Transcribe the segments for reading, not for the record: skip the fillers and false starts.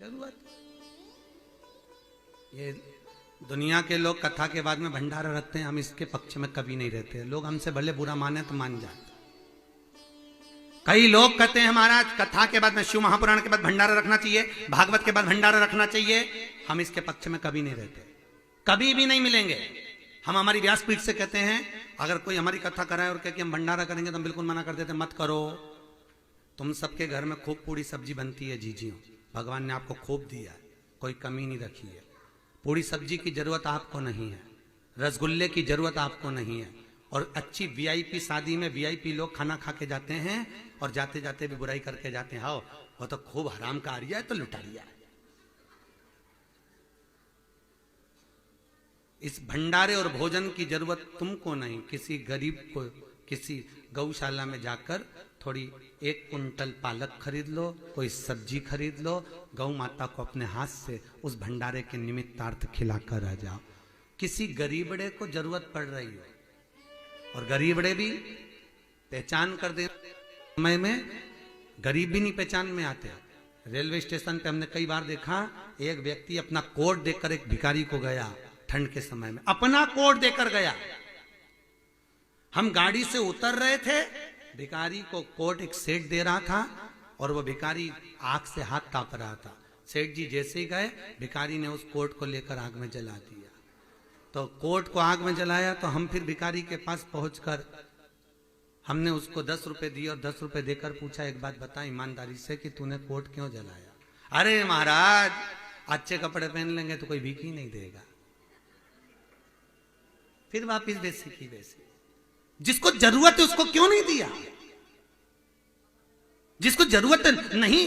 जरूरत। ये दुनिया के लोग कथा के बाद में भंडारा रखते हैं, हम इसके पक्ष में कभी नहीं रहते। लोग हमसे भले बुरा माने तो मान जाते। कई लोग कहते हैं महाराज कथा के बाद में शिव महापुराण के बाद भंडारा रखना चाहिए, भागवत के बाद भंडारा रखना चाहिए। हम इसके पक्ष में कभी नहीं रहते, कभी भी नहीं मिलेंगे। हम हमारी व्यासपीठ से कहते हैं अगर कोई हमारी कथा कराए और कहे कि हम भंडारा करेंगे तो हम बिल्कुल मना कर देते, मत करो। तुम सबके घर में खूब पूरी सब्जी बनती है जीजियों, भगवान ने आपको खूब दिया, कोई कमी नहीं रखी है। पूरी सब्जी की जरूरत आपको नहीं है, रसगुल्ले की जरूरत आपको नहीं है। और अच्छी वीआईपी शादी में वीआईपी लोग खाना खा के जाते हैं और जाते जाते भी बुराई करके जाते हैं, हाँ वो तो खूब हराम का आ रिया है तो लुटा रिया है। इस भंडारे और भोजन की जरूरत तुमको नहीं। किसी गरीब को किसी गौशाला में जाकर थोड़ी 1 कुंटल पालक खरीद लो, कोई सब्जी खरीद लो, गौ माता को अपने हाथ से उस भंडारे के निमित्तार्थ खिलाकर आ जाओ। किसी गरीबड़े को जरूरत पड़ रही है और गरीबड़े भी पहचान कर दे समय में, गरीब भी नहीं पहचान में आते। रेलवे स्टेशन पे हमने कई बार देखा एक व्यक्ति अपना कोट देकर एक भिखारी को गया, ठंड के समय में अपना कोट देकर गया। हम गाड़ी से उतर रहे थे, भिखारी को कोट एक सेठ दे रहा था और वो भिखारी आग से हाथ ताप रहा था। सेठ जी जैसे ही गए भिखारी ने उस कोट को लेकर आग में जला दिया। तो कोट को आग में जलाया तो हम फिर भिखारी के पास पहुंचकर हमने उसको 10 रुपए दिए और 10 रुपए देकर पूछा एक बात बता ईमानदारी से कि तूने कोट क्यों जलाया? अरे महाराज अच्छे कपड़े पहन लेंगे तो कोई भीख ही नहीं देगा। फिर वापिस वैसे की वैसे। जिसको जरूरत है उसको क्यों नहीं दिया? जिसको जरूरत नहीं,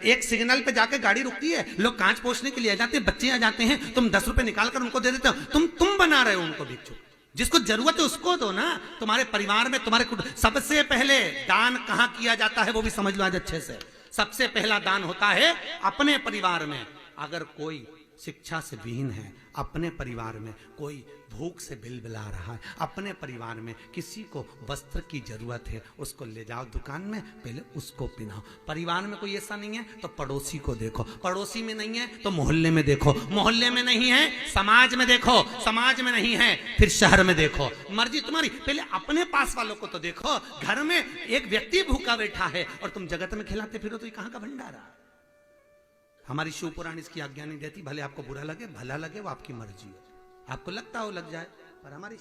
एक सिग्नल पे जाके गाड़ी रुकती है, लोग कांच पोंछने के लिए आ जाते हैं, बच्चे आ जाते हैं, तुम 10 रुपए निकाल कर उनको दे देते हो। तुम बना रहे हो उनको भिक्षुक। जिसको जरूरत है उसको दो ना। तुम्हारे परिवार में तुम्हारे सबसे पहले दान कहां किया जाता है वो भी समझ लो आज अच्छे से। सबसे पहला दान होता है अपने परिवार में। अगर कोई शिक्षा से विहीन है, अपने परिवार में कोई भूख से बिलबिला रहा है, अपने परिवार में किसी को वस्त्र की जरूरत है, उसको ले जाओ दुकान में, पहले उसको पहनाओ। परिवार में कोई ऐसा नहीं है तो पड़ोसी को देखो, पड़ोसी में नहीं है तो मोहल्ले में देखो, मोहल्ले में नहीं है समाज में देखो, समाज में नहीं है फिर शहर में देखो। मर्जी तुम्हारी, पहले अपने पास वालों को तो देखो। घर में एक व्यक्ति भूखा बैठा है और तुम जगत में खिलाते फिरो तो ये कहां का भंडारा? हमारी शिव पुराण इसकी आज्ञा नहीं देती। भले आपको बुरा लगे भला लगे वो आपकी मर्जी है, आपको लगता हो लग जाए, पर हमारी